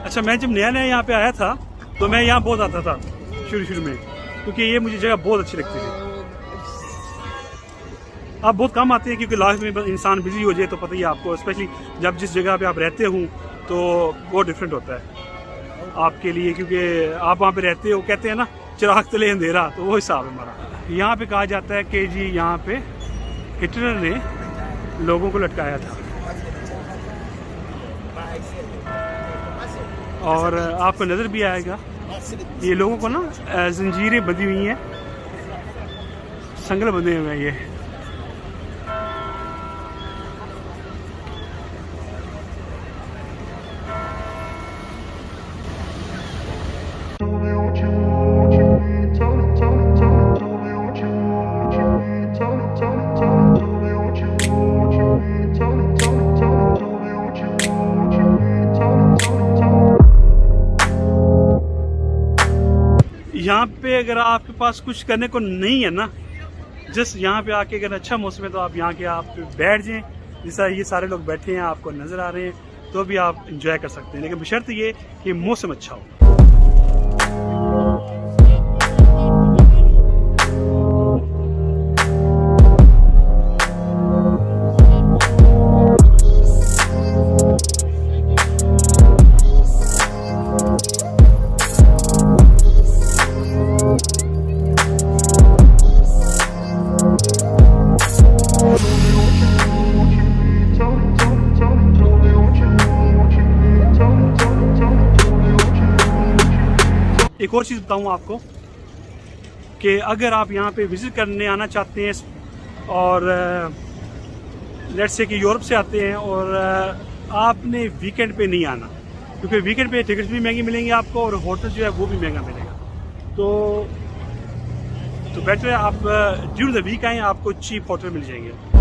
अच्छा, मैं जब नया नया यहाँ पे आया था तो मैं यहाँ बहुत आता था शुरू में, क्योंकि ये मुझे जगह बहुत अच्छी लगती थी। आप बहुत कम आते हैं क्योंकि लाइफ में इंसान बिजी हो जाए तो पता ही है आपको, स्पेशली जब जिस जगह पे आप रहते हो तो बहुत डिफरेंट होता है आपके लिए, क्योंकि आप वहाँ पे रहते हो, कहते हैं ना चिराग तले अंधेरा, तो वो हिसाब है हमारा। यहाँ पे कहा जाता है कि जी यहाँ पे हिटलर ने लोगों को लटकाया था, और आपको नज़र भी आएगा ये लोगों को ना जंजीरें बंधी हुई हैं, संगल बंधे हुए हैं ये। यहाँ पे अगर आपके पास कुछ करने को नहीं है ना, जस्ट यहाँ पे आके अगर अच्छा मौसम है तो आप यहाँ के आप बैठ जाएं, जैसा ये सारे लोग बैठे हैं आपको नज़र आ रहे हैं, तो भी आप इंजॉय कर सकते हैं, लेकिन बशर्ते ये कि मौसम अच्छा हो। एक और चीज़ बताऊँ आपको कि अगर आप यहाँ पे विज़िट करने आना चाहते हैं और लेट्स से कि यूरोप से आते हैं और आपने वीकेंड पे नहीं आना, क्योंकि वीकेंड पे टिकट्स भी महंगी मिलेंगी आपको और होटल जो है वो भी महंगा मिलेगा, तो बेटर है आप ड्यूरिंग द वीक आएँ, आपको चीप होटल मिल जाएंगे।